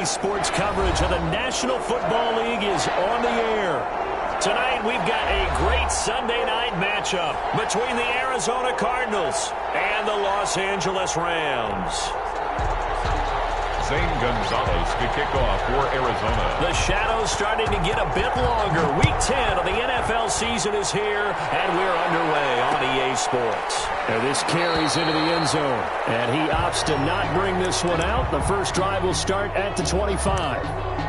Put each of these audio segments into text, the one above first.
EA Sports coverage of the National Football League is on the air. Tonight, we've got a great Sunday night matchup between the Arizona Cardinals and the Los Angeles Rams. Zane Gonzalez to kick off for Arizona. The shadow's starting to get a bit longer. Week 10 of the NFL season is here, and we're underway on EA Sports. And this carries into the end zone. And he opts to not bring this one out. The first drive will start at the 25.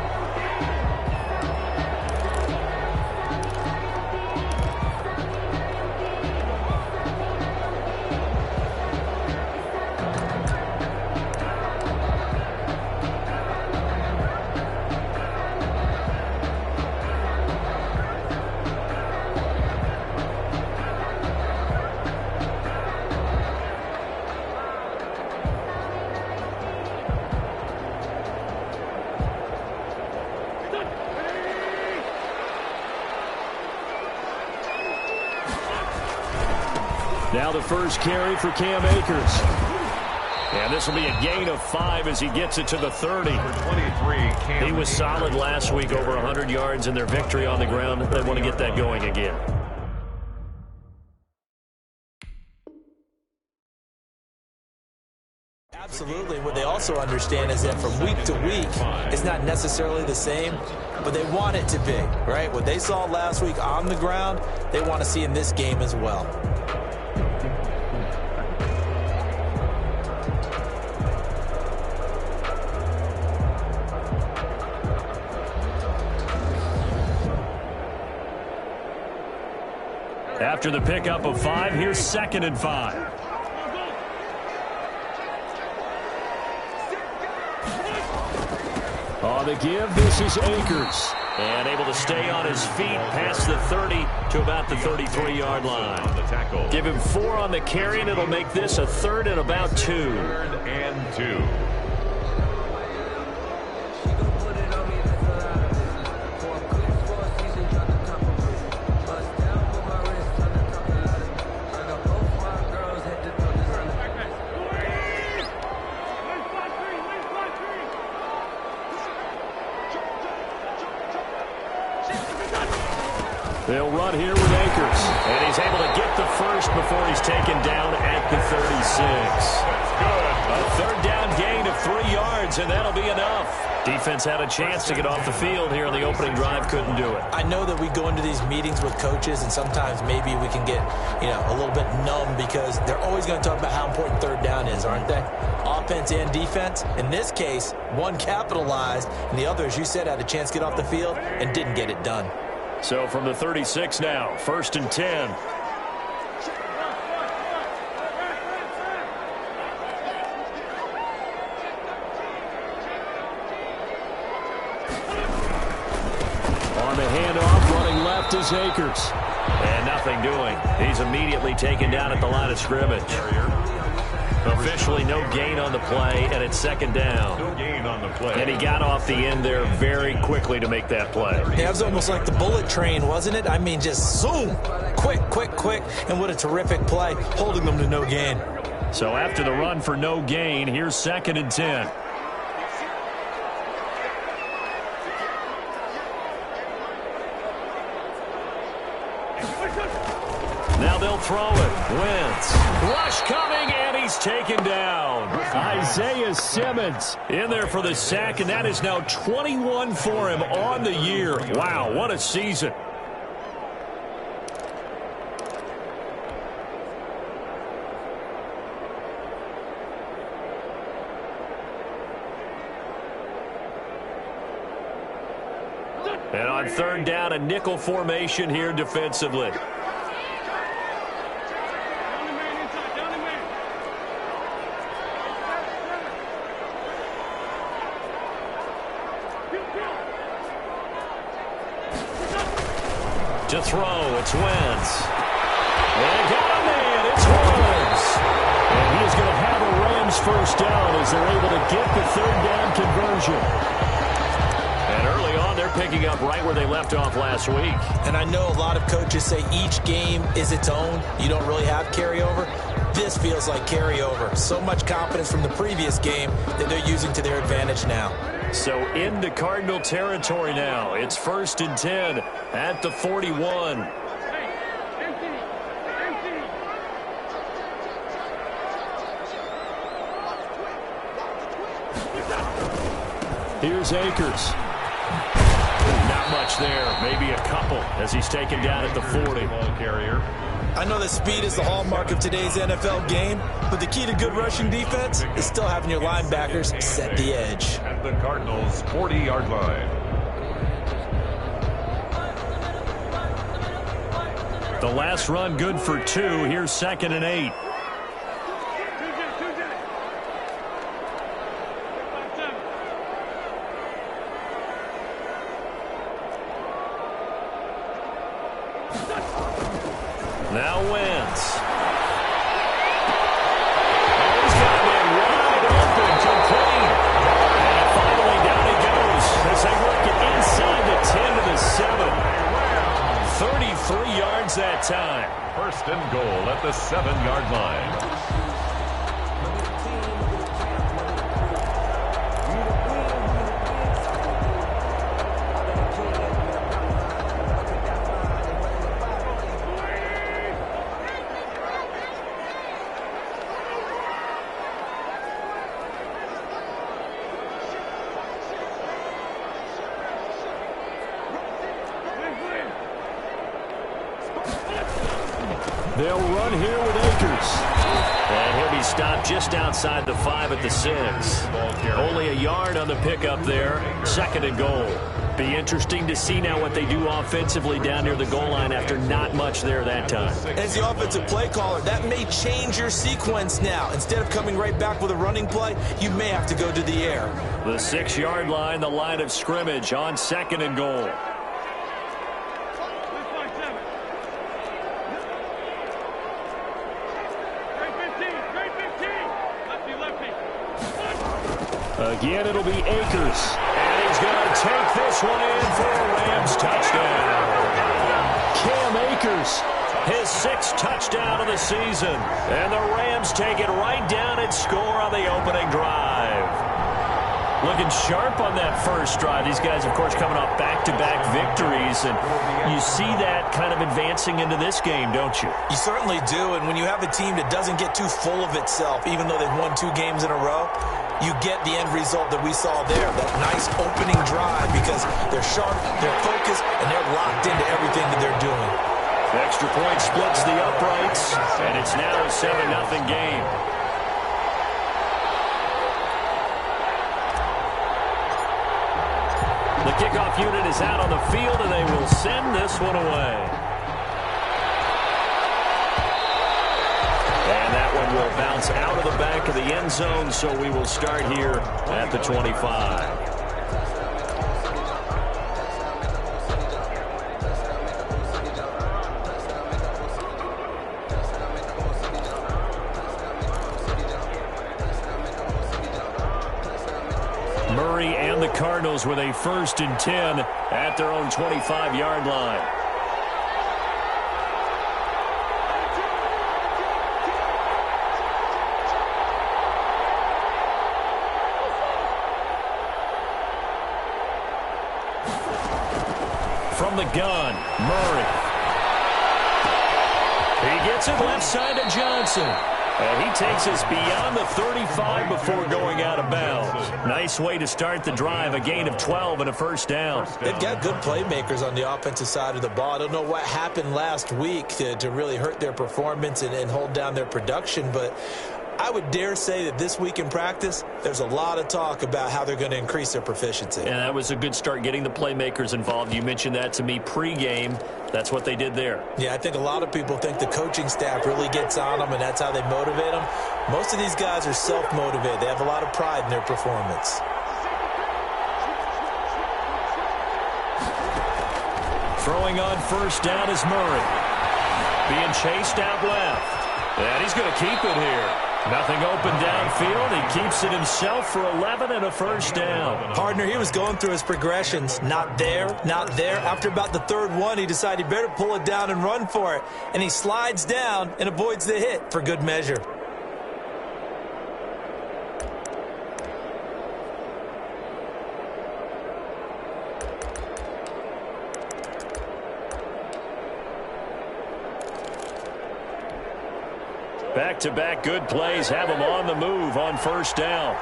Now the first carry for Cam Akers. And this will be a gain of 5 as he gets it to the 30. He was solid last week, over 100 yards in their victory on the ground. They want to get that going again. Absolutely. What they also understand is that from week to week, it's not necessarily the same, but they want it to be, right? What they saw last week on the ground, they want to see in this game as well. After the pickup of 5, here's 2nd and 5. On the give, this is Akers. And able to stay on his feet past the 30 to about the 33-yard line. Give him 4 on the carry, and it'll make this a 3rd and about 2. 3rd and 2. They'll run here with Akers. And he's able to get the first before he's taken down at the 36. A 3rd down gain of 3 yards, and that'll be enough. Defense had a chance to get off the field here on the opening drive, couldn't do it. I know that we go into these meetings with coaches, and sometimes maybe we can get, a little bit numb because they're always going to talk about how important 3rd down is, aren't they? Offense and defense. In this case, one capitalized, and the other, as you said, had a chance to get off the field and didn't get it done. So from the 36 now, 1st and 10. On the handoff, running left is Akers. And nothing doing. He's immediately taken down at the line of scrimmage. Officially no gain on the play, and it's 2nd down. No gain on the play. And he got off the end there very quickly to make that play. Yeah, it was almost like the bullet train, wasn't it? I mean, just zoom. Quick, quick, quick. And what a terrific play, holding them to no gain. So after the run for no gain, here's 2nd and 10. Now they'll throw it. Wentz. Rush coming, and he's taken down. Isaiah Simmons in there for the sack, and that is now 21 for him on the year. Wow, what a season. And on 3rd down, a nickel formation here defensively. To throw, it's Wentz. And got a man, it's Wentz. And he is going to have a Rams first down as they're able to get the 3rd down conversion. And early on, they're picking up right where they left off last week. And I know a lot of coaches say each game is its own. You don't really have carryover. This feels like carryover. So much confidence from the previous game that they're using to their advantage now. So into Cardinal territory now. It's 1st and 10 at the 41. Here's Akers. Not much there. Maybe a couple as he's taken down at the 40. Ball carrier. I know that speed is the hallmark of today's NFL game, but the key to good rushing defense is still having your linebackers set the edge. At the Cardinals' 40-yard line. The last run good for 2. Here's 2nd and 8. Now Wentz. He's got him wide open, complete. And finally down he goes as they work it inside the 10 to the 7. 33 yards that time. 1st and goal at the 7-yard line. They'll run here with Akers. And he'll be stopped just outside the 5 at the 6. Only a yard on the pickup there. 2nd and goal. Be interesting to see now what they do offensively down near the goal line after not much there that time. As the offensive play caller, that may change your sequence now. Instead of coming right back with a running play, you may have to go to the air. The 6-yard line, the line of scrimmage on 2nd and goal. Again, it'll be Akers. And he's going to take this one in for a Rams touchdown. Cam Akers, his 6th touchdown of the season. And the Rams take it right down and score on the opening drive. Looking sharp on that first drive. These guys, of course, coming off back-to-back victories. And you see that kind of advancing into this game, don't you? You certainly do. And when you have a team that doesn't get too full of itself, even though they've won 2 games in a row, you get the end result that we saw there, that nice opening drive, because they're sharp, they're focused, and they're locked into everything that they're doing. The extra point splits the uprights, and it's now a 7-0 game. The kickoff unit is out on the field, and they will send this one away. And that one will bounce out of the back of the end zone, so we will start here at the 25. Murray and the Cardinals with a 1st and 10 at their own 25-yard line. From the gun, Murray. He gets it left side to Johnson. And he takes us beyond the 35 before going out of bounds. Nice way to start the drive, a gain of 12 and a 1st down. They've got good playmakers on the offensive side of the ball. I don't know what happened last week to really hurt their performance and hold down their production, but I would dare say that this week in practice, there's a lot of talk about how they're going to increase their proficiency. And that was a good start getting the playmakers involved. You mentioned that to me pregame. That's what they did there. Yeah, I think a lot of people think the coaching staff really gets on them, and that's how they motivate them. Most of these guys are self-motivated. They have a lot of pride in their performance. Throwing on 1st down is Murray. Being chased out left. And he's going to keep it here. Nothing open downfield. He keeps it himself for 11 and a first down. Partner, he was going through his progressions. Not there, not there. After about the third one, he decided he better pull it down and run for it. And he slides down and avoids the hit for good measure. Back-to-back good plays have him on the move on first down.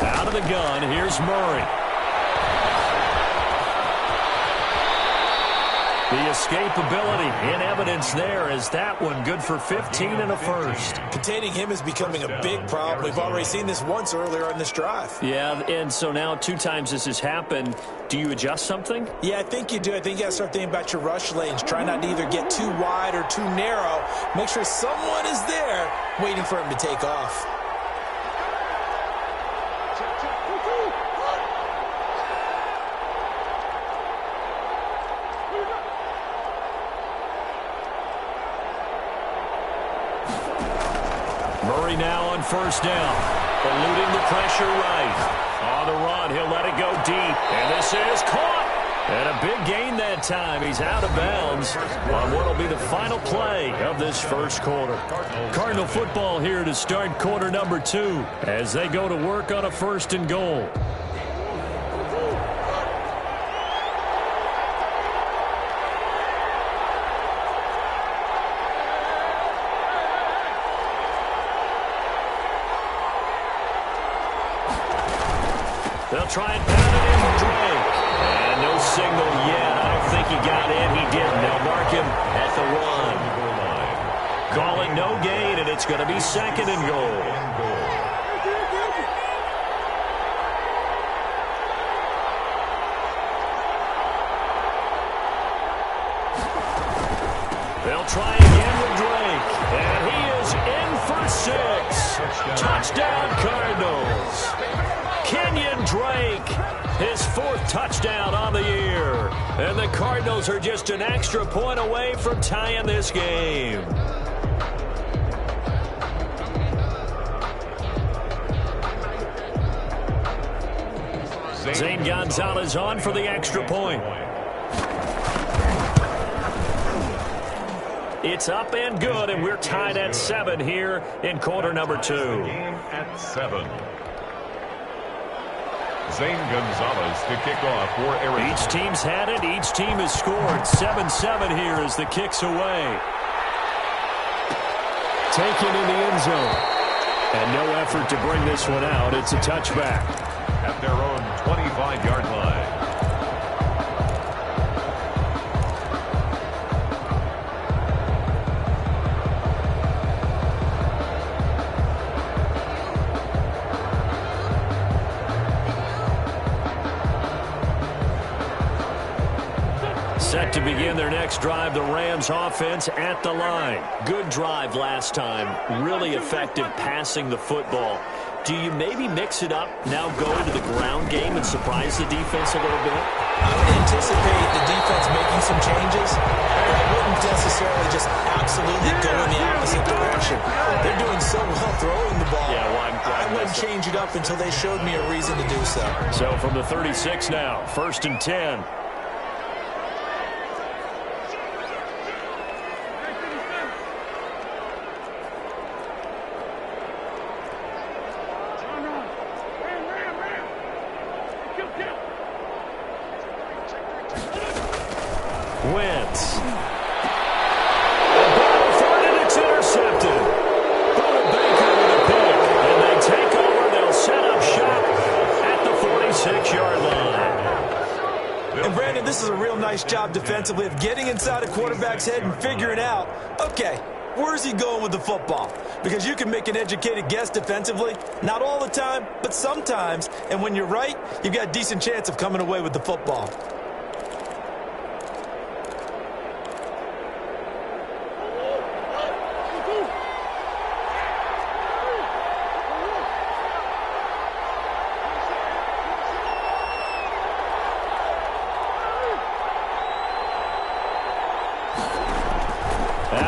Out of the gun, here's Murray. The escapability in evidence there as that one good for 15 and a first. Containing him is becoming a big problem. We've already seen this once earlier in this drive. Yeah, and so now 2 times this has happened. Do you adjust something? Yeah, I think you do. I think you got to start thinking about your rush lanes. Try not to either get too wide or too narrow. Make sure someone is there waiting for him to take off. Murray now on first down, eluding the pressure right. On the run, he'll let it go deep, and this is caught. And a big gain that time. He's out of bounds on what will be the final play of this first quarter. Cardinal football here to start quarter number 2 as they go to work on a first and goal. They'll try and pound it in with Drake. And no signal yet. I don't think he got in. He didn't. They'll mark him at the 1. Call it no gain, and it's going to be second and goal. They'll try again with Drake. And he is in for 6. Touchdown, Cardinals. Kenyon Drake, his 4th touchdown on the year. And the Cardinals are just an extra point away from tying this game. Zane Gonzalez on for the extra point. It's up and good, and we're tied at 7 here in quarter number 2. Game at 7. Zane Gonzalez to kick off for Arizona. Each team's had it. Each team has scored. 7-7 here as the kick's away. Taken in the end zone. And no effort to bring this one out. It's a touchback. At their own 25-yard line. Set to begin their next drive, the Rams offense at the line. Good drive last time. Really effective passing the football. Do you maybe mix it up, now go to the ground game and surprise the defense a little bit? I would anticipate the defense making some changes, but I wouldn't necessarily just absolutely go in the opposite direction. They're doing so well throwing the ball. Yeah, I wouldn't change it up until they showed me a reason to do so. So from the 36 now, 1st and 10. Wentz. And it's intercepted. Buda Baker with a pick. And they take over. They'll set up shop at the 46-yard line. And Brandon, this is a real nice job defensively of getting inside a quarterback's head and figuring out, okay, where's he going with the football? Because you can make an educated guess defensively, not all the time, but sometimes. And when you're right, you've got a decent chance of coming away with the football.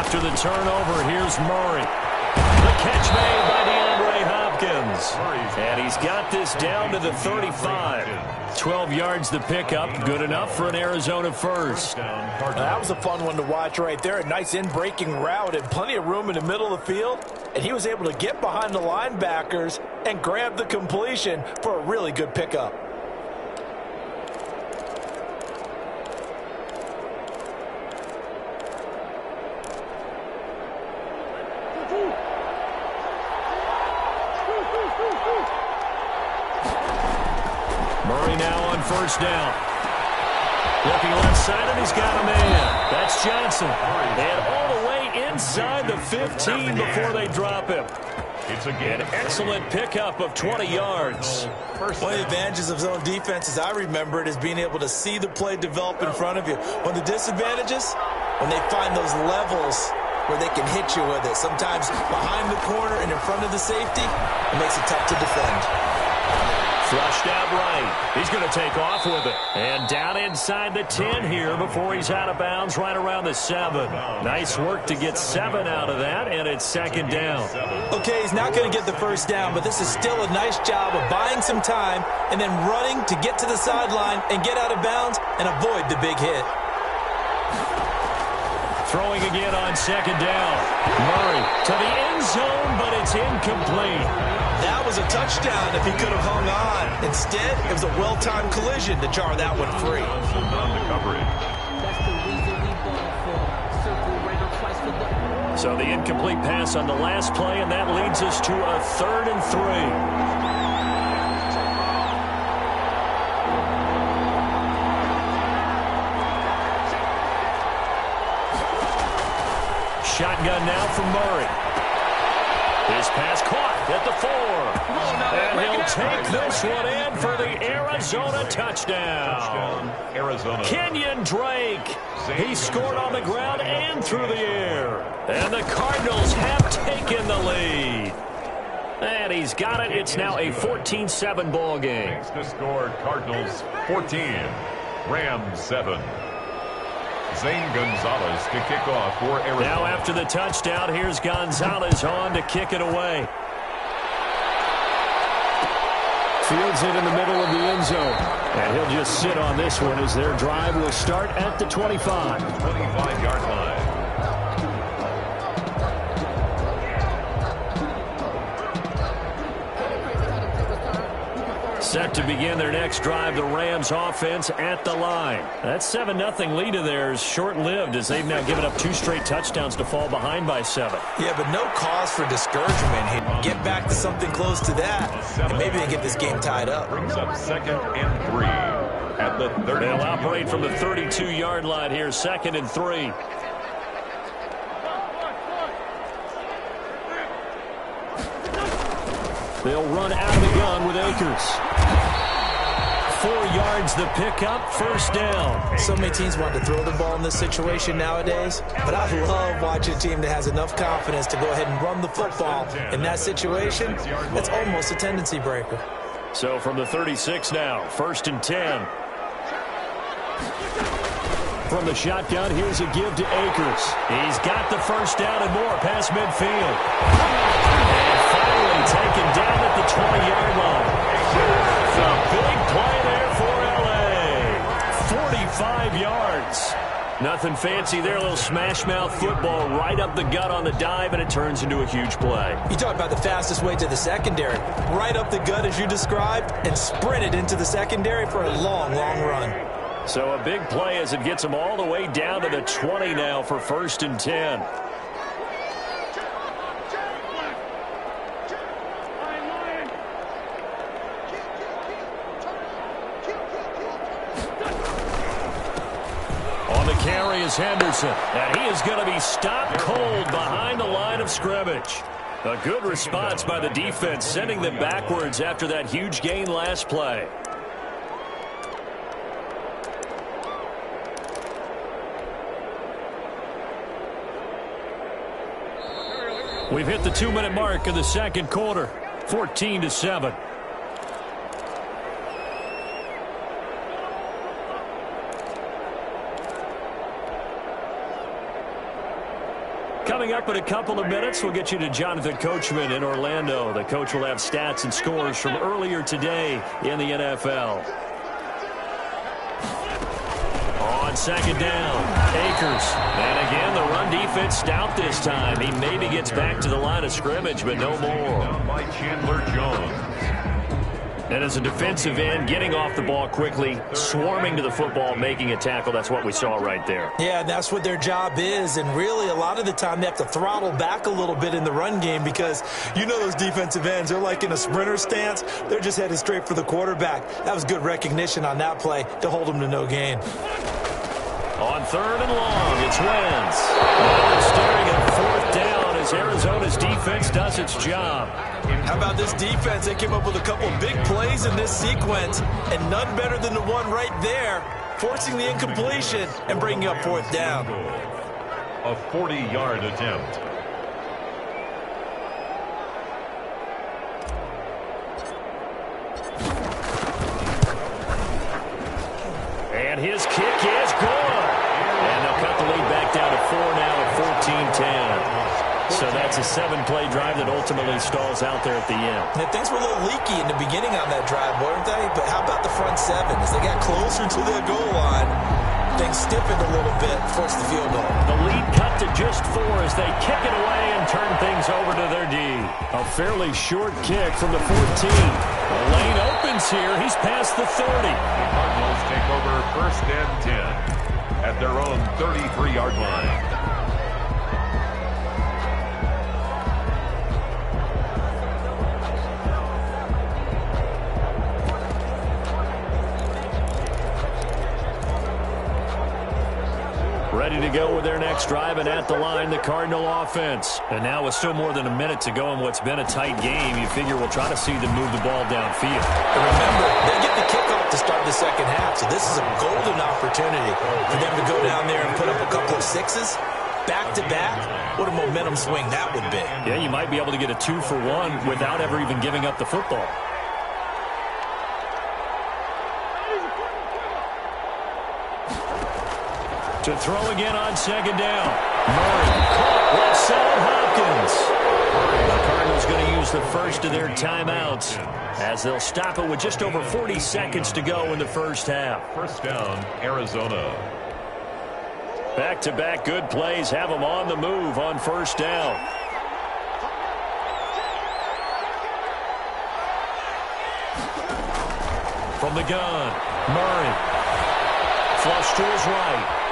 After the turnover, here's Murray. The catch made by DeAndre Hopkins. And he's got this down to the 35. 12 yards the pickup. Good enough for an Arizona first. That was a fun one to watch right there. A nice in-breaking route and plenty of room in the middle of the field. And he was able to get behind the linebackers and grab the completion for a really good pickup. Murray now on first down. Looking left side, and he's got a man. That's Johnson. And all the way inside the 15 before they drop him. It's an excellent pickup of 20 yards. One of the advantages of zone defense, as I remember it, is being able to see the play develop in front of you. One of the disadvantages, when they find those levels where they can hit you with it. Sometimes behind the corner and in front of the safety, it makes it tough to defend. Flushed out right. He's going to take off with it. And down inside the 10 here before he's out of bounds right around the 7. Nice work to get 7 out of that, and it's second down. Okay, he's not going to get the first down, but this is still a nice job of buying some time and then running to get to the sideline and get out of bounds and avoid the big hit. Throwing again on second down. Murray to the end zone, but it's incomplete. That was a touchdown if he could have hung on. Instead, it was a well-timed collision to jar that one free. So the incomplete pass on the last play, and that leads us to a 3rd and 3. Shotgun now from Murray. His pass caught at the 4. And he'll take this one in for the Arizona touchdown. Kenyon Drake. He scored on the ground and through the air. And the Cardinals have taken the lead. And he's got it. It's now a 14-7 ball game. Next to score, Cardinals 14, Rams 7. Zane Gonzalez to kick off for Arizona. Now after the touchdown, here's Gonzalez on to kick it away. Fields it in the middle of the end zone. And he'll just sit on this one as their drive will start at the 25. 25-yard line. Set to begin their next drive, the Rams offense at the line. That 7-0 lead of theirs short-lived as they've now given up 2 straight touchdowns to fall behind by 7. Yeah, but no cause for discouragement here. Get back to something close to that, and maybe they get this game tied up. Brings up 2nd and 3 at the 30. They'll operate from the 32-yard line here, 2nd and 3. They'll run out of the gun with Akers. 4 yards the pickup, first down. So many teams want to throw the ball in this situation nowadays, but I love watching a team that has enough confidence to go ahead and run the football. In that situation, that's almost a tendency breaker. So from the 36 now, 1st and 10. From the shotgun, here's a give to Akers. He's got the first down and more past midfield. And finally taken down at the 20-yard line. It's a big play there for L.A. 45 yards. Nothing fancy there, a little smash-mouth football right up the gut on the dive, and it turns into a huge play. You talk about the fastest way to the secondary. Right up the gut as you described, and sprinted into the secondary for a long, long run. So a big play as it gets them all the way down to the 20 now for 1st and 10. On the carry is Henderson, and he is going to be stopped cold behind the line of scrimmage. A good response by the defense, sending them backwards after that huge gain last play. We've hit the 2-minute mark of the second quarter, 14-7. Coming up in a couple of minutes, we'll get you to Jonathan Coachman in Orlando. The coach will have stats and scores from earlier today in the NFL. On second down, Akers. And again, the run defense stout this time. He maybe gets back to the line of scrimmage, but no more. Down by Chandler Jones. And as a defensive end, getting off the ball quickly, swarming to the football, making a tackle, that's what we saw right there. Yeah, that's what their job is, and really a lot of the time they have to throttle back a little bit in the run game because you know those defensive ends, they're like in a sprinter stance. They're just headed straight for the quarterback. That was good recognition on that play to hold them to no gain. On third and long, it's Wentz. Now they're staring at fourth down as Arizona's defense does its job. How about this defense? They came up with a couple of big plays in this sequence, and none better than the one right there, forcing the incompletion and bringing up fourth down. A 40-yard attempt. And his kick is good. And they'll cut the lead back down to 4 now at 14-10. So that's a 7-play drive that ultimately stalls out there at the end. Now, things were a little leaky in the beginning on that drive, weren't they? But how about the front seven? As they got closer to their goal line, things stiffened a little bit, forced the field goal. The lead cut to just 4 as they kick it away and turn things over to their D. A fairly short kick from the 14. The lane opens here. He's past the 30. The Cardinals take over first and 10 at their own 33-yard line. Ready to go with their next drive, and at the line, the Cardinal offense. And now with still more than a minute to go in what's been a tight game, you figure we'll try to see them move the ball downfield. And remember, they get the kickoff to start the second half, so this is a golden opportunity for them to go down there and put up a couple of sixes back-to-back. What a momentum swing that would be. Yeah, you might be able to get a 2-for-1 without ever even giving up the football. To throw again on second down. Murray caught left side Hopkins. The Cardinals going to use the first of their timeouts as they'll stop it with just over 40 seconds to go in the first half. First down, Arizona. Back-to-back good plays have them on the move on first down. From the gun, Murray. Flush to his right.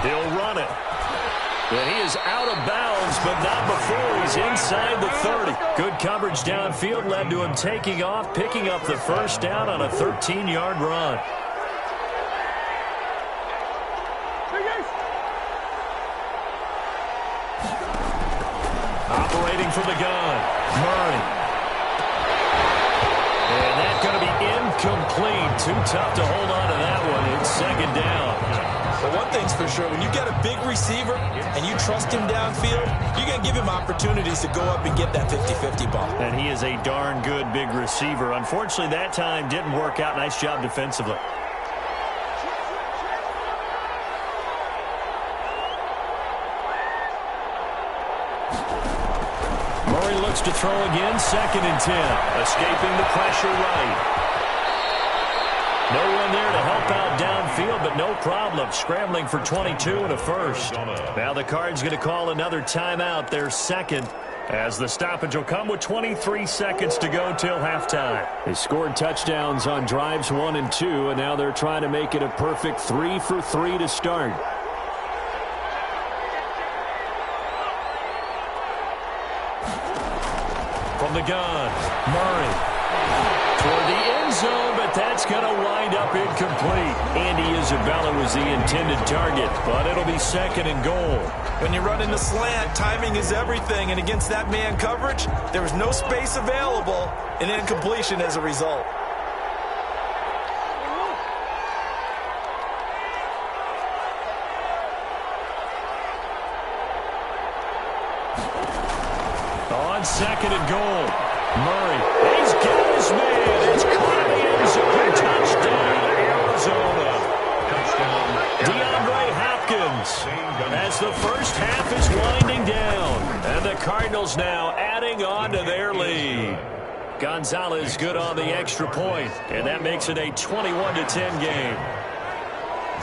He'll run it. And he is out of bounds, but not before he's inside the 30. Good coverage downfield led to him taking off, picking up the first down on a 13-yard run. Operating from the gun, Murray. And that's going to be incomplete. Too tough to hold on to that one. It's second down. But one thing's for sure, when you got a big receiver and you trust him downfield, you're going to give him opportunities to go up and get that 50-50 ball. And he is a darn good big receiver. Unfortunately, that time didn't work out. Nice job defensively. Murray looks to throw again, second and 10. Escaping the pressure right. No one there to help out downfield, but no problem. Scrambling for 22 and a first. Now the Cards going to call another timeout, their second, as the stoppage will come with 23 seconds to go till halftime. They scored touchdowns on drives 1 and 2, and now they're trying to make it a perfect 3 for 3 to start. From the gun, Murray. Toward the end zone, but that's going to wind up incomplete. Andy Isabella was the intended target, but it'll be second and goal. When you run in the slant, timing is everything, and against that man coverage, there was no space available, and incompletion as a result. On second and goal, Murray. He's got his man. It's caught in the end zone. Touchdown, Arizona. First down. DeAndre Hopkins as the first half is winding down. And the Cardinals now adding on to their lead. Gonzalez good on the extra point, and that makes it a 21-10 game.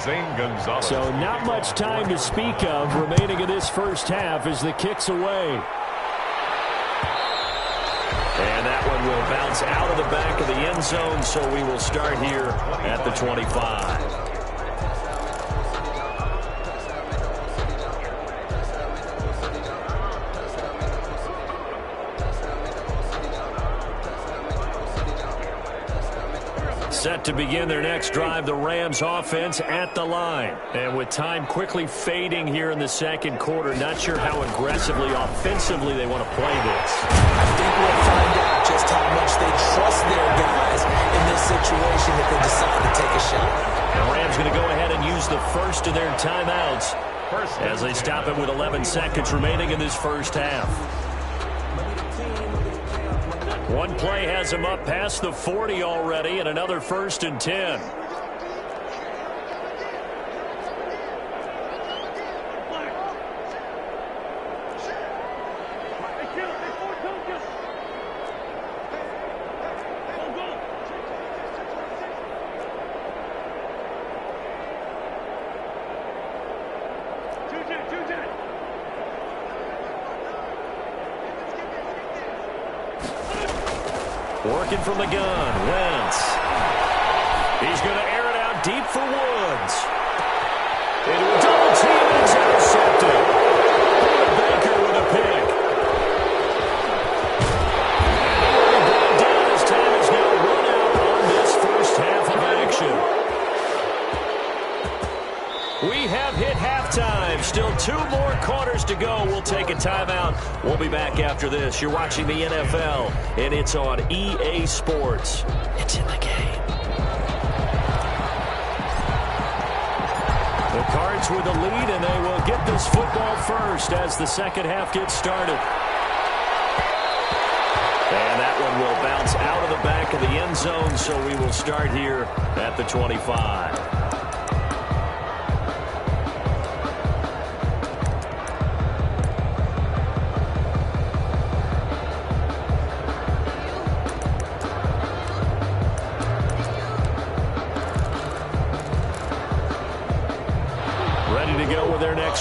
Zane Gonzalez. So not much time to speak of remaining in this first half as the kick's away. And that one will bounce out of the back of the end zone, so we will start here at the 25. Set to begin their next drive, the Rams offense at the line. And with time quickly fading here in the second quarter, not sure how aggressively, offensively they want to play this. I think we'll find out just how much they trust their guys in this situation if they decide to take a shot. The Rams going to go ahead and use the first of their timeouts as they stop it with 11 seconds remaining in this first half. One play has him up past the 40 already, and another 1st and 10. Working from the gun, Wentz. He's going to air it out deep for Woods. Into a double team, and it's intercepted. Baker with a pick. And down as time is now run out on this first half of action. We have hit halftime. Still 2 more quarters to go. We'll take a timeout. We'll be back after this. You're watching the NFL, and it's on EA Sports. It's in the game. The Cards with the lead, and they will get this football first as the second half gets started. And that one will bounce out of the back of the end zone, so we will start here at the 25.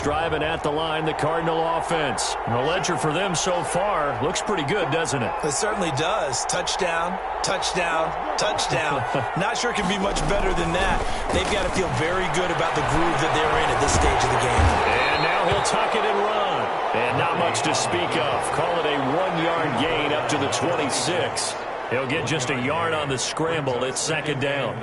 Driving at the line, the Cardinal offense. And the ledger for them so far looks pretty good, doesn't it? It certainly does. Touchdown, touchdown, touchdown. Not sure it can be much better than that. They've got to feel very good about the groove that they're in at this stage of the game. And now he'll tuck it and run. And not much to speak of. Call it a 1-yard gain up to the 26. He'll get just a yard on the scramble. It's second down.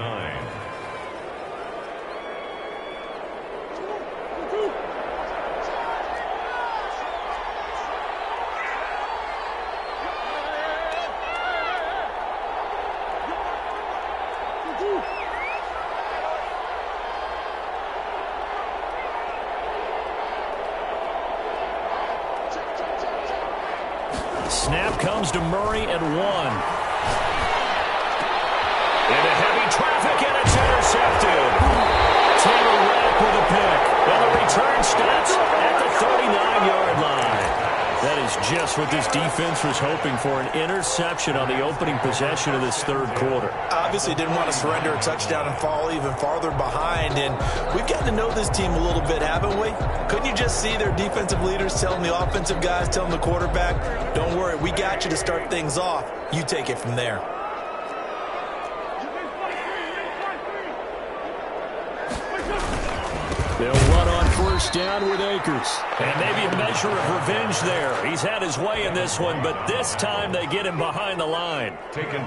Snap comes to Murray at 1. Into heavy traffic, and it's intercepted. Taylor Rapp with a pick. And the return stops at the 39-yard line. That is just what this defense was hoping for, an interception on the opening possession of this third quarter. Obviously didn't want to surrender a touchdown and fall even farther behind, and we've gotten to know this team a little bit, haven't we? Couldn't you just see their defensive leaders telling the offensive guys, telling the quarterback, don't worry, we got you to start things off. You take it from there. They'll run on first down with Akers. And maybe a measure of revenge there. He's had his way in this one, but this time they get him behind the line.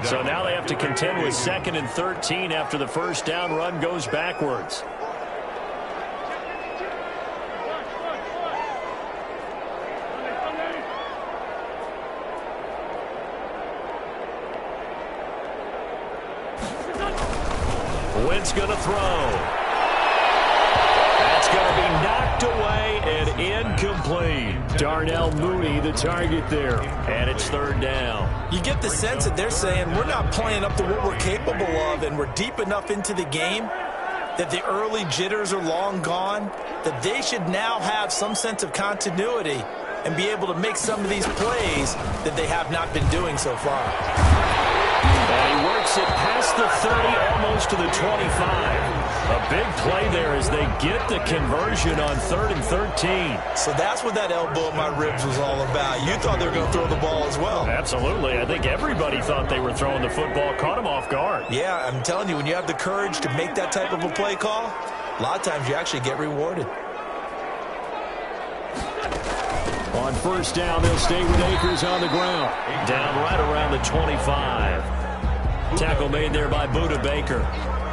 So now they have to contend with 2nd and 13 after the first down run goes backwards. Wentz going to throw. That's going to be knocked away and incomplete. Darnell Mooney, the target there. And it's third down. You get the sense that they're saying we're not playing up to what we're capable of, and we're deep enough into the game that the early jitters are long gone, that they should now have some sense of continuity and be able to make some of these plays that they have not been doing so far. And he works it past the 30, almost to the 25. A big play there as they get the conversion on 3rd and 13. So that's what that elbow in my ribs was all about. You thought they were going to throw the ball as well. Absolutely. I think everybody thought they were throwing the football, caught him off guard. Yeah, I'm telling you, when you have the courage to make that type of a play call, a lot of times you actually get rewarded. On first down, they'll stay with Akers on the ground. Down right around the 25. Tackle made there by Budda Baker.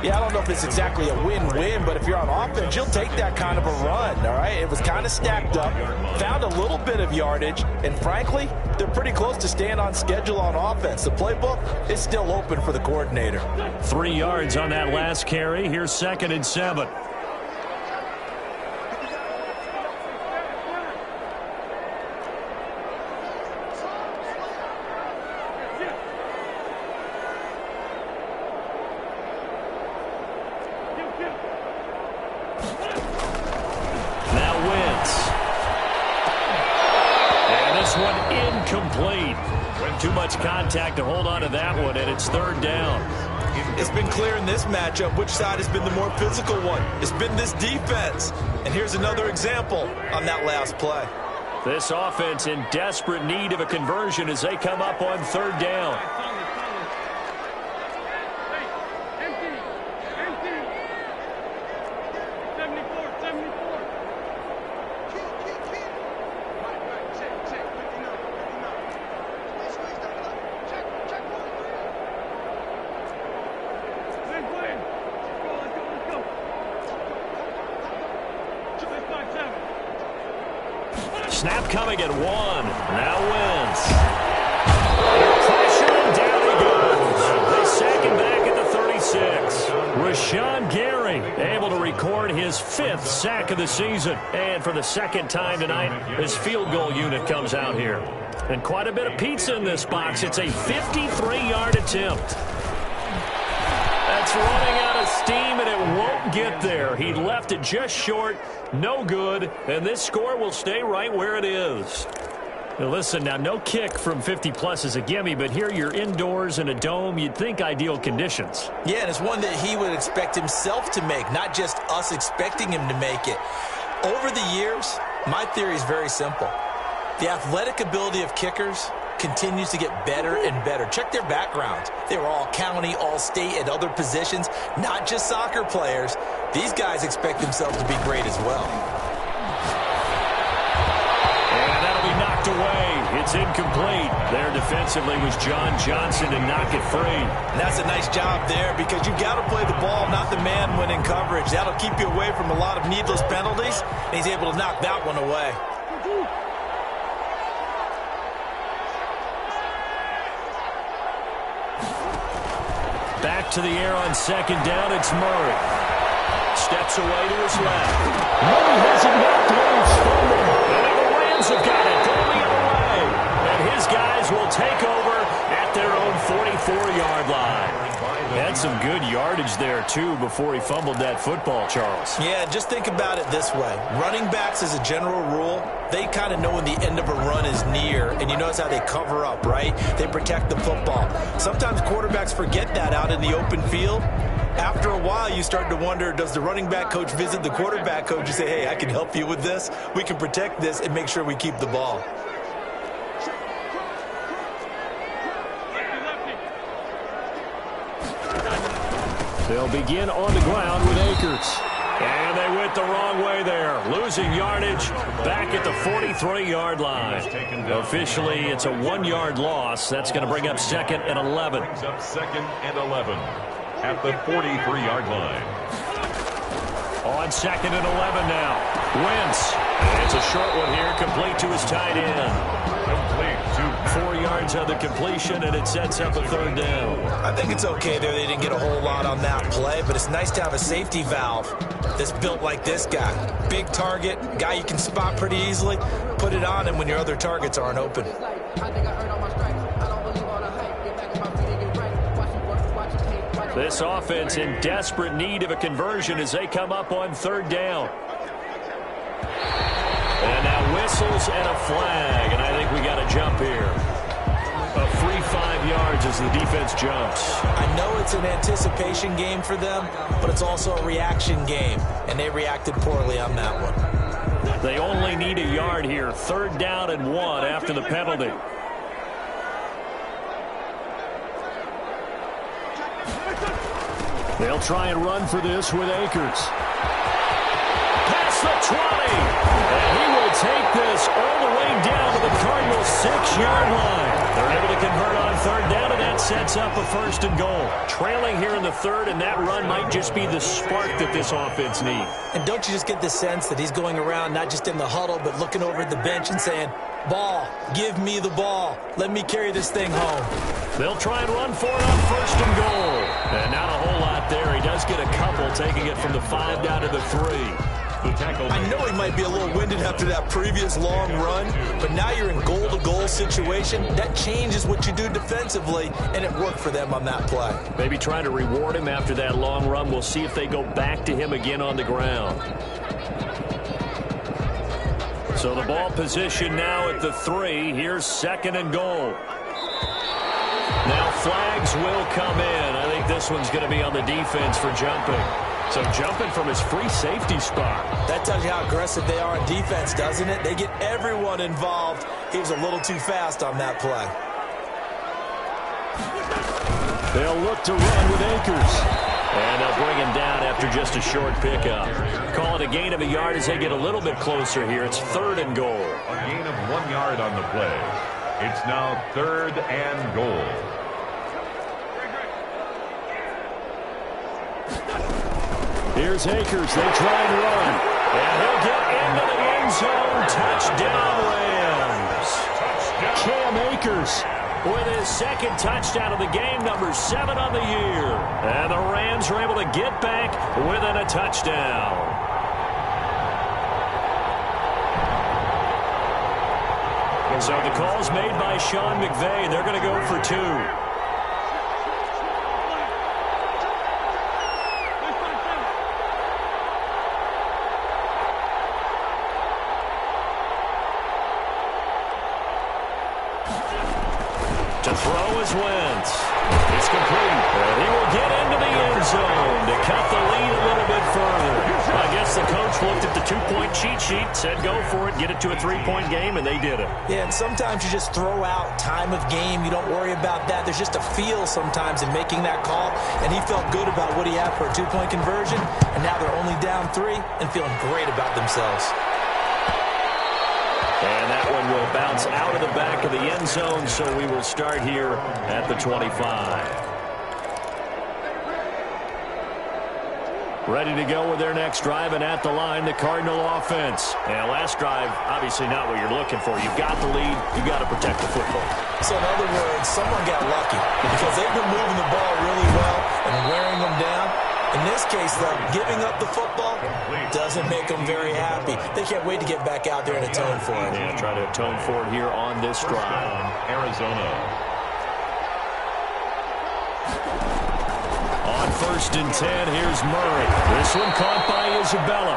Yeah, I don't know if it's exactly a win-win, but if you're on offense, you'll take that kind of a run, all right? It was kind of stacked up, found a little bit of yardage, and frankly, they're pretty close to staying on schedule on offense. The playbook is still open for the coordinator. 3 yards on that last carry. Here's 2nd and 7. Incomplete. Too much contact to hold on to that one, and it's 3rd down. It's been clear in this matchup which side has been the more physical one. It's been this defense. And here's another example on that last play. This offense in desperate need of a conversion as they come up on 3rd down. Snap coming at 1. Now Wentz. Pressure, and down he goes. They sack him back at the 36. Rashawn Gary able to record his 5th sack of the season. And for the 2nd time tonight, his field goal unit comes out here. And quite a bit of pizza in this box. It's a 53-yard attempt. That's running out of steam, and it won't get there. He left it just short, no good, and this score will stay right where it is. Now listen, now no kick from 50-plus is a gimme, but here you're indoors in a dome. You'd think ideal conditions. Yeah, and it's one that he would expect himself to make, not just us expecting him to make it. Over the years, my theory is very simple. The athletic ability of kickers continues to get better and better. Check their backgrounds. They were all county, all state, at other positions, not just soccer players. These guys expect themselves to be great as well. And that'll be knocked away. It's incomplete. There defensively was John Johnson to knock it free. And that's a nice job there because you've got to play the ball, not the man when in coverage. That'll keep you away from a lot of needless penalties, and he's able to knock that one away. Back to the air on 2nd down, it's Murray. Steps away to his left. Murray has it knocked loose. And the Rams have got it going the other way. And his guys will take over at their own 44-yard line. Had some good yardage there, too, before he fumbled that football, Charles. Yeah, just think about it this way. Running backs, as a general rule, they kind of know when the end of a run is near, and you notice how they cover up, right? They protect the football. Sometimes quarterbacks forget that out in the open field. After a while, you start to wonder, does the running back coach visit the quarterback coach and say, hey, I can help you with this. We can protect this and make sure we keep the ball. They'll begin on the ground with Akers. And they went the wrong way there. Losing yardage back at the 43-yard line. Officially, it's a 1-yard loss. That's going to bring up 2nd and 11. Brings up 2nd and 11 at the 43-yard line. On 2nd and 11 now. Wentz. It's a short one here, complete to his tight end. Complete to 4 yards on the completion, and it sets up a 3rd down. I think it's okay there. They didn't get a whole lot on that play, but it's nice to have a safety valve that's built like this guy. Big target, guy you can spot pretty easily. Put it on him when your other targets aren't open. This offense in desperate need of a conversion as they come up on third down. And now whistles and a flag, and I think we got a jump here. A free 5 yards as the defense jumps. I know it's an anticipation game for them, but it's also a reaction game, and they reacted poorly on that one. They only need a yard here. 3rd down and 1 after the penalty. They'll try and run for this with Akers. Past the 20. And he will take this all the way down to the Cardinals' 6-yard line. They're able to convert on 3rd down, and that sets up a 1st and goal. Trailing here in the 3rd, and that run might just be the spark that this offense needs. And don't you just get the sense that he's going around not just in the huddle, but looking over at the bench and saying, ball, give me the ball. Let me carry this thing home. They'll try and run for it on 1st and goal. And not a whole lot there. He does get a couple, taking it from the 5 down to the 3. I know he might be a little winded after that previous long run, but now you're in goal-to-goal situation. That changes what you do defensively, and it worked for them on that play. Maybe trying to reward him after that long run. We'll see if they go back to him again on the ground. So the ball position now at the 3. Here's 2nd and goal. Now flags will come in. I think this one's going to be on the defense for jumping. So jumping from his free safety spot. That tells you how aggressive they are on defense, doesn't it? They get everyone involved. He was a little too fast on that play. They'll look to run with Akers. And they'll bring him down after just a short pickup. Call it a gain of a yard as they get a little bit closer here. It's 3rd and goal. A gain of 1 yard on the play. It's now 3rd and goal. Here's Akers. They try and run. And he'll get into the end zone. Touchdown, Rams. Cam Akers with his 2nd touchdown of the game, number 7 on the year. And the Rams are able to get back within a touchdown. So the call's made by Sean McVay. They're going to go for 2. To throw is Wentz. It's complete. And he will get into the end zone to cut the lead a little bit further. I guess the coach looked at the 2-point cheat sheet, said go for it, get it to a 3-point game, and they did it. Yeah, and sometimes you just throw out time of game. You don't worry about that. There's just a feel sometimes in making that call, and he felt good about what he had for a 2-point conversion, and now they're only down 3 and feeling great about themselves. And that one will bounce out of the back of the end zone, so we will start here at the 25. Ready to go with their next drive, and at the line, the Cardinal offense. And last drive, obviously not what you're looking for. You've got the lead. You've got to protect the football. So in other words, someone got lucky because they've been moving the ball really well and wearing them down. In this case, though, giving up the football doesn't make them very happy. They can't wait to get back out there and atone for it. Yeah, try to atone for it here on this drive. Arizona. On 1st and 10, here's Murray. This one caught by Isabella.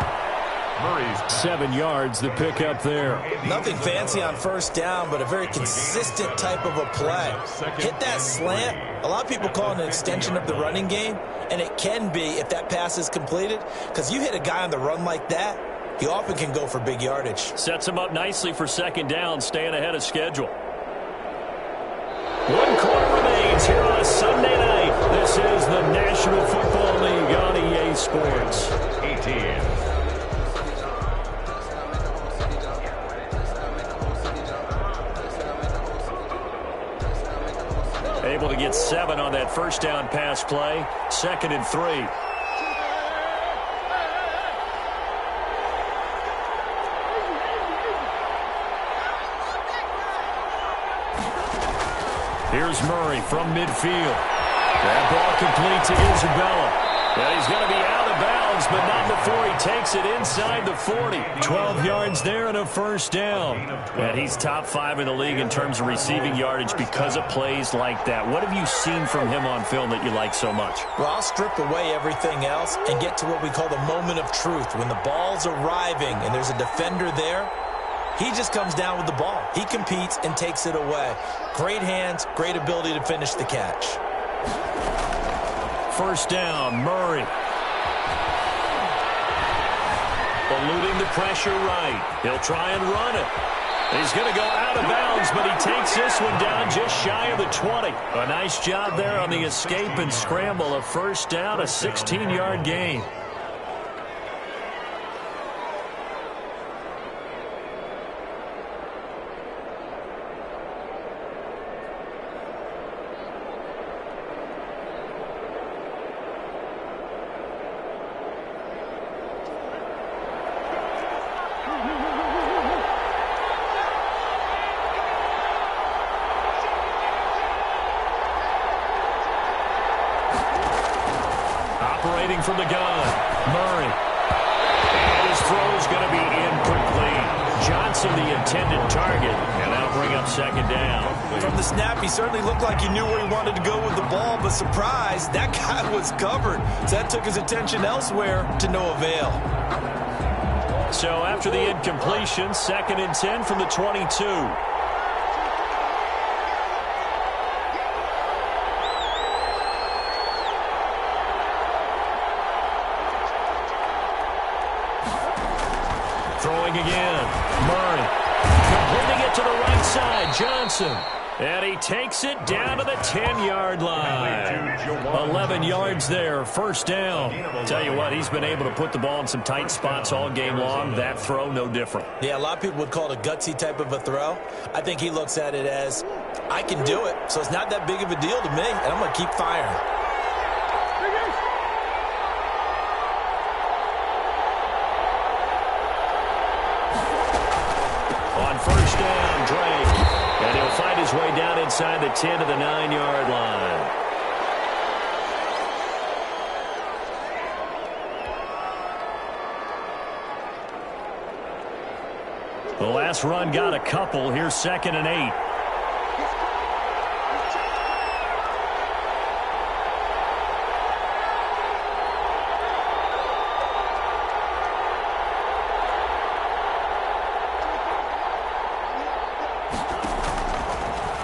Murray's 7 yards, the pickup there. Nothing fancy on 1st down, but a very consistent type of a play. Hit that slant. A lot of people call it an extension of the running game, and it can be if that pass is completed, because you hit a guy on the run like that, he often can go for big yardage. Sets him up nicely for 2nd down, staying ahead of schedule. 1 quarter remains here on a Sunday night. This is the National Football League on EA Sports. 18. Able to get 7 on that 1st down pass play. 2nd and 3. Here's Murray from midfield. That ball complete to Isabella. And he's going to be out of of bounds, but not before he takes it inside the 40. 12 yards there and a first down. And he's top 5 in the league in terms of receiving yardage because of plays like that. What have you seen from him on film that you like so much? Well, I'll strip away everything else and get to what we call the moment of truth. When the ball's arriving and there's a defender there, he just comes down with the ball. He competes and takes it away. Great hands, great ability to finish the catch. First down, Murray. Eluding the pressure right. He'll try and run it. He's going to go out of bounds, but he takes this one down just shy of the 20. A nice job there on the escape and scramble. A first down, a 16-yard gain. Operating from the gun, Murray. And his throw's going to be incomplete. Johnson, the intended target, and that'll bring up second down. From the snap, he certainly looked like he knew where he wanted to go with the ball, but surprise, that guy was covered. So that took his attention elsewhere to no avail. So after the incompletion, 2nd and 10 from the 22. Throwing again. Murray. Completing it to the right side. Johnson. And he takes it down to the 10-yard line. 11 yards there. First down. Tell you what, he's been able to put the ball in some tight spots all game long. That throw, no different. Yeah, a lot of people would call it a gutsy type of a throw. I think he looks at it as, I can do it, so it's not that big of a deal to me, and I'm going to keep firing. On first down, Drake. And he'll find his way down inside the 10 to the 9-yard line. The last run got a couple. Here's 2nd and 8.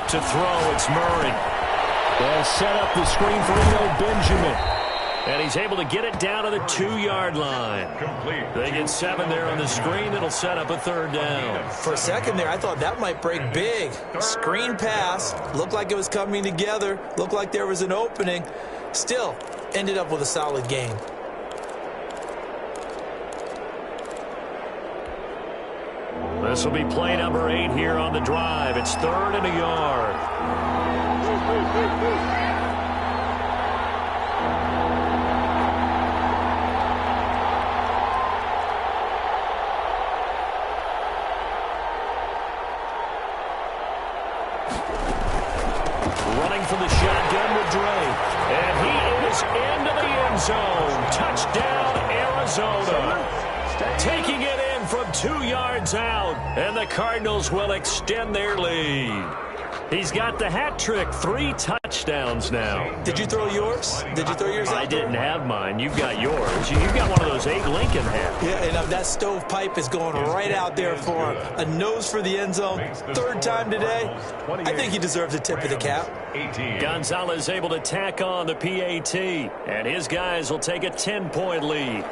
To throw, it's Murray. They'll set up the screen for Eno Benjamin. And he's able to get it down to the 2-yard line. They get 7 there on the screen. It'll set up a 3rd down. For a second there, I thought that might break big. Screen pass. Looked like it was coming together. Looked like there was an opening. Still, ended up with a solid game. This will be play number 8 here on the drive. It's 3rd and a yard. Running from the shotgun with Drake. And he is into the end zone. Touchdown, Arizona. Taking it in from 2 yards out, and the Cardinals will extend their lead. He's got the hat trick, 3 touchdowns now. Did you throw yours? Did you throw yours out? I didn't have mine. You've got yours. You've got one of those Abe Lincoln hats. Yeah, and that stovepipe is going right out there for a nose for the end zone. 3rd time today. I think he deserves a tip of the cap. Gonzalez able to tack on the PAT, and his guys will take a 10-point lead.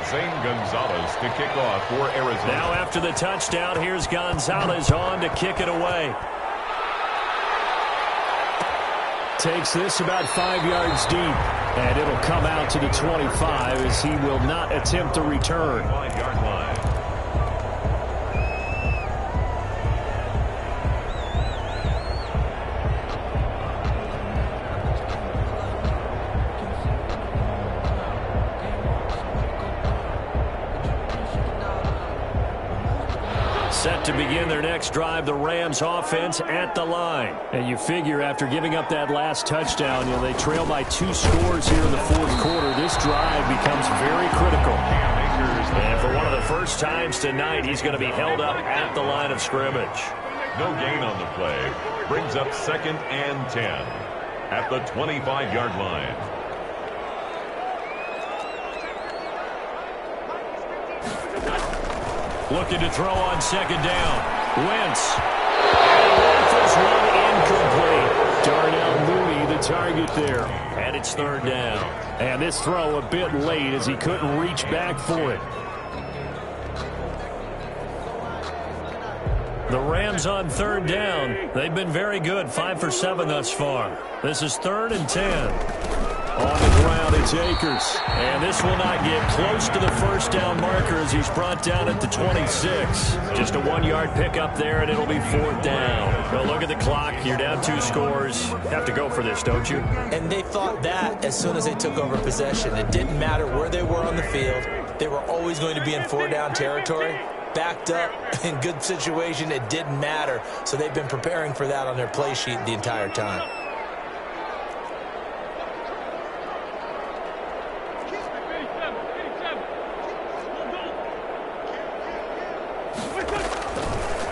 Zane Gonzalez to kick off for Arizona. Now after the touchdown, here's Gonzalez on to kick it away. Takes this about 5 yards deep, and it'll come out to the 25 as he will not attempt to return. 5-yard line. Set to begin their next drive, the Rams offense at the line. And you figure after giving up that last touchdown, they trail by 2 scores here in the fourth quarter. This drive becomes very critical. And for one of the first times tonight, he's going to be held up at the line of scrimmage. No gain on the play. Brings up 2nd and 10 at the 25-yard line. Looking to throw on 2nd down. Wentz. And that is one incomplete. Darnell Mooney, the target there. And it's 3rd down. And this throw a bit late as he couldn't reach back for it. The Rams on 3rd down. They've been very good. 5 for 7 thus far. This is 3rd and 10. On the ground, it's Akers. And this will not get close to the 1st down marker as he's brought down at the 26. Just a 1-yard pickup there, and it'll be 4th down. Well, look at the clock. You're down 2 scores. Have to go for this, don't you? And they thought that as soon as they took over possession. It didn't matter where they were on the field. They were always going to be in 4-down territory. Backed up, in good situation, it didn't matter. So they've been preparing for that on their play sheet the entire time.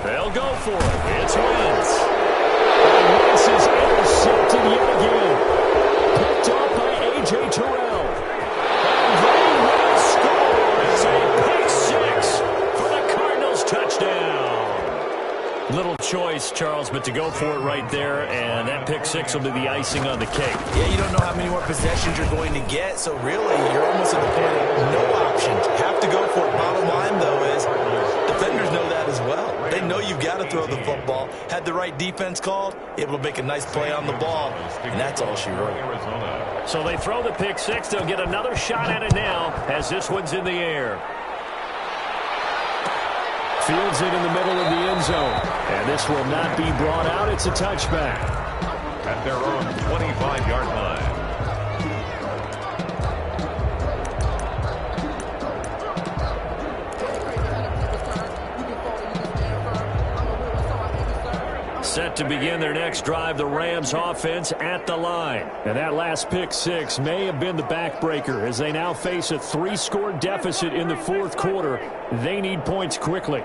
They'll go for it. It's Wentz. And Wentz is intercepted yet again. Picked off by A.J. Terrell. And they will score. It's a pick 6 for the Cardinals touchdown. Little choice, Charles, but to go for it right there, and that pick 6 will be the icing on the cake. Yeah, you don't know how many more possessions you're going to get, so really you're almost at the point of no options. Have to go for it. Bottom line, though, is defenders know that as well. They know you've got to throw the football. Had the right defense called, able to make a nice play on the ball, and that's all she wrote. So they throw the pick 6. They'll get another shot at it now as this one's in the air. Fields it in the middle of the end zone. And this will not be brought out. It's a touchback. At their own 25-yard line. Set to begin their next drive, the Rams offense at the line. And that last pick 6 may have been the backbreaker as they now face a 3-score deficit in the fourth quarter. They need points quickly.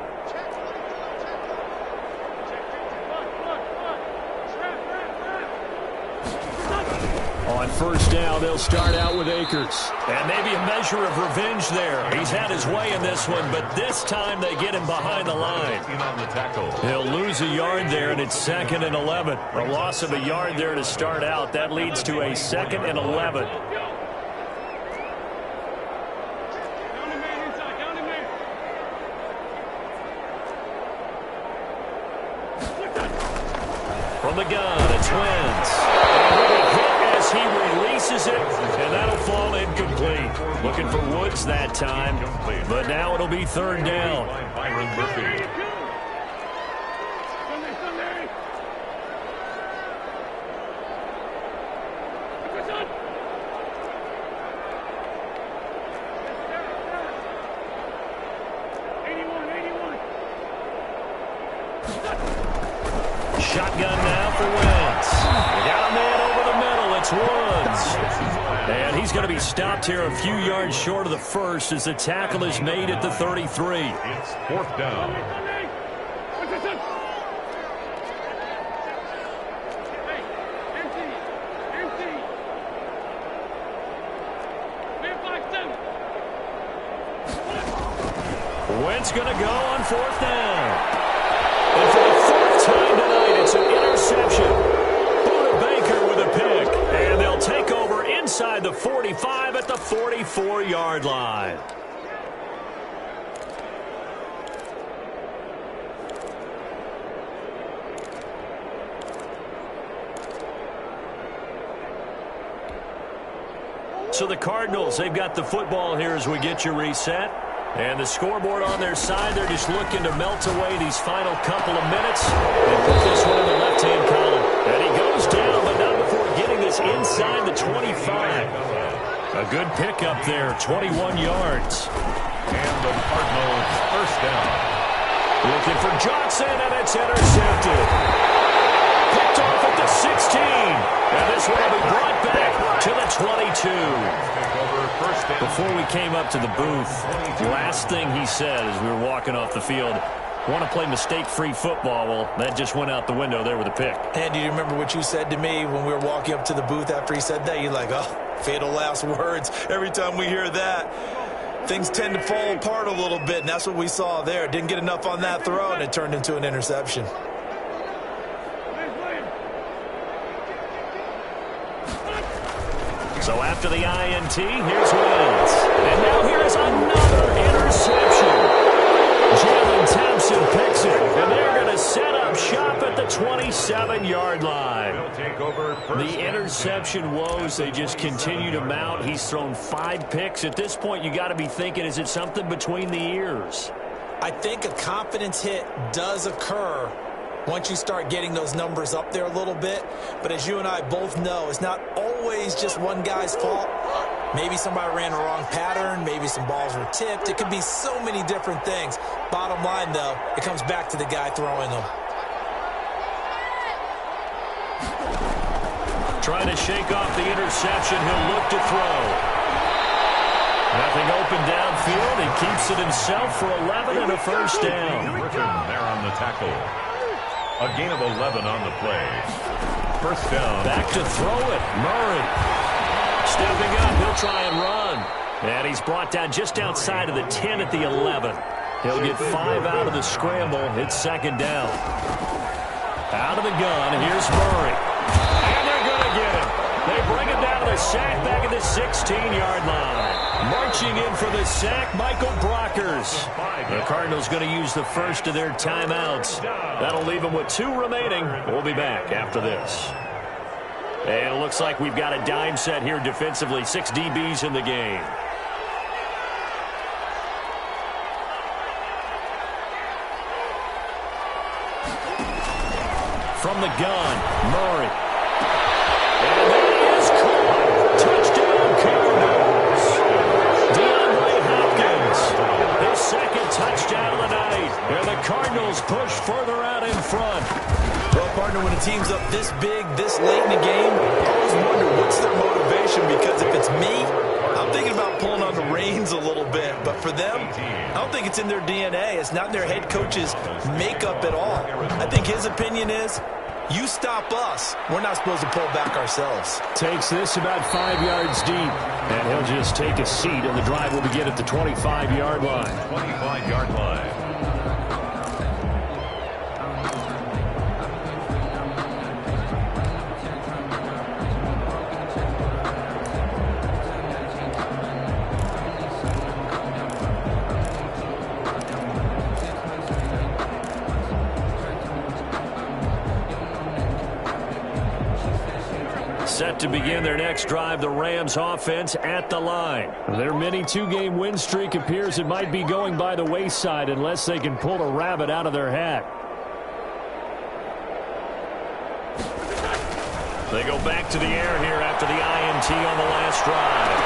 On 1st down, they'll start out with Akers. And maybe a measure of revenge there. He's had his way in this one, but this time they get him behind the line. He'll lose a yard there, and it's 2nd and 11. A loss of a yard there to start out. That leads to a 2nd and 11. From the gun, it's Wentz. He releases it, and that'll fall incomplete. Looking for Woods that time, but now it'll be 3rd down. Shotgun now for Wentz. They got a man over the middle. It's Woods. And he's going to be stopped here a few yards short of the 1st as the tackle is made at the 33. It's 4th down. Wentz going to go on 4th down. And for the 4th time tonight, it's an interception. Buda Baker with a pick. And they'll take over inside the 45 at the 44-yard line. So the Cardinals, they've got the football here as we get you reset. And the scoreboard on their side, they're just looking to melt away these final couple of minutes and put this one in the left-hand column. And he goes down, but not before getting this inside the 25. A good pickup there, 21 yards. And the Cardinals 1st down. Looking for Johnson, and it's intercepted. Picked off at the 16. And this one will be brought back to the 22. Before we came up to the booth, the last thing he said as we were walking off the field, want to play mistake-free football. Well, that just went out the window there with a pick. And do you remember what you said to me when we were walking up to the booth after he said that? You're like, oh, fatal last words. Every time we hear that, things tend to fall apart a little bit, and that's what we saw there. Didn't get enough on that throw, and it turned into an interception. So after the INT, here's Wentz. And now here's another interception. Jalen Thompson picks it, and they're going to set up shop at the 27-yard line. The interception woes, they just continue to mount. He's thrown 5 picks. At this point, you got to be thinking, is it something between the ears? I think a confidence hit does occur once you start getting those numbers up there a little bit. But as you and I both know, it's not always just one guy's fault. Maybe somebody ran a wrong pattern. Maybe some balls were tipped. It could be so many different things. Bottom line, though, it comes back to the guy throwing them. Trying to shake off the interception. He'll look to throw. Nothing open downfield. He keeps it himself for 11 and a first down. Griffin there on the tackle. A gain of 11 on the play. First down. Back to throw it. Murray. Stepping up. He'll try and run. And he's brought down just outside of the 10 at the 11. He'll get 5 out of the scramble. It's second down. Out of the gun. Here's Murray. And they're going to get him. They bring him down to the sack back at the 16-yard line. Marching in for the sack, Michael Brockers. The Cardinals going to use the first of their timeouts. That'll leave them with 2 remaining. We'll be back after this. And it looks like we've got a dime set here defensively. 6 DBs in the game. From the gun, Murray. And that is caught. Touchdown, Cardinals. DeAndre Hopkins. His second touchdown of the night. And the Cardinals push further out in front. Well, partner, when a team's up this big, this late in the game, I always wonder what's their motivation, because if it's me, I'm thinking about pulling on the reins a little bit. But for them, I don't think it's in their DNA. It's not in their head coach's makeup at all. I think his opinion is, you stop us, we're not supposed to pull back ourselves. Takes this about 5 yards deep. And he'll just take a seat, and the drive will begin at the 25-yard line. 25-yard line. Set to begin their next drive, the Rams offense at the line. Their mini 2-game win streak appears it might be going by the wayside unless they can pull a rabbit out of their hat. They go back to the air here after the INT on the last drive.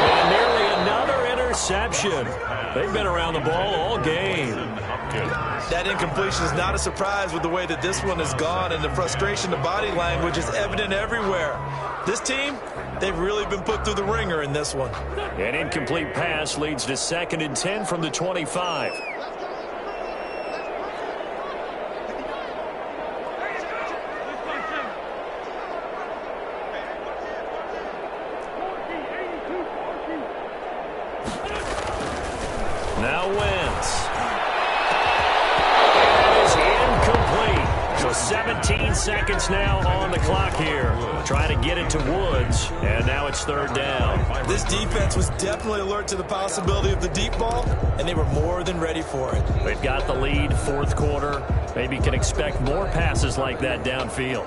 And nearly another interception. They've been around the ball all game. That incompletion is not a surprise with the way that this one has gone, and the frustration, the body language is evident everywhere. This team, they've really been put through the ringer in this one. An incomplete pass leads to 2nd and 10 from the 25. Now Wentz. So 17 seconds now on the clock here. Trying to get it to Woods, and now it's 3rd down. This defense was definitely alert to the possibility of the deep ball, and they were more than ready for it. They've got the lead, 4th quarter. Maybe can expect more passes like that downfield.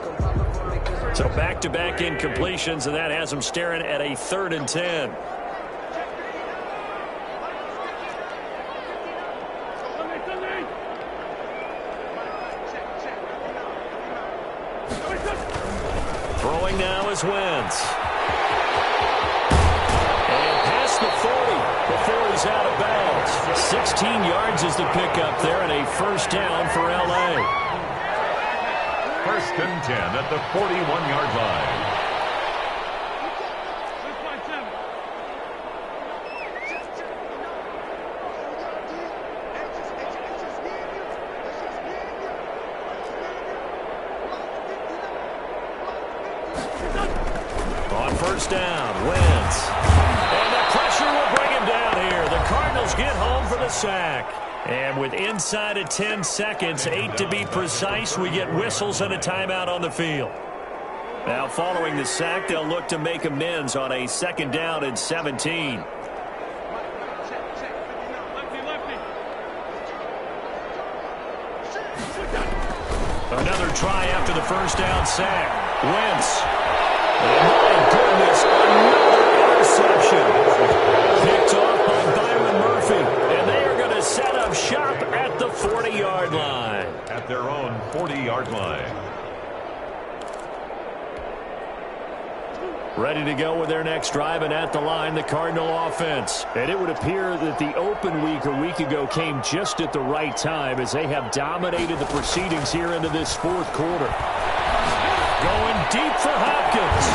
So back-to-back incompletions, and that has them staring at a 3rd and 10. Throwing now is Wentz. And past the 40 before he's out of bounds. 16 yards is the pickup there, and a first down for L.A. First and 10 at the 41-yard line. On first down, Wentz. And the pressure will bring him down here. The Cardinals get home for the sack. And with inside of 10 seconds, 8 to be precise, we get whistles and a timeout on the field. Now following the sack, they'll look to make amends on a second down and 17. Another try after the first down sack. Wentz. My goodness, another interception. Picked off by Byron Murphy. And they are going to set up shop at the 40-yard line. At their own 40-yard line. Ready to go with their next drive, and at the line, the Cardinal offense. And it would appear that the open week a week ago came just at the right time as they have dominated the proceedings here into this fourth quarter. Going deep for Hopkins.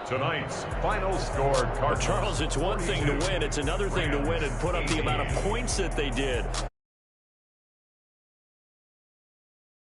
Tonight's final score, Cardinals. Charles, it's one thing to win. It's another thing to win and put up the amount of points that they did.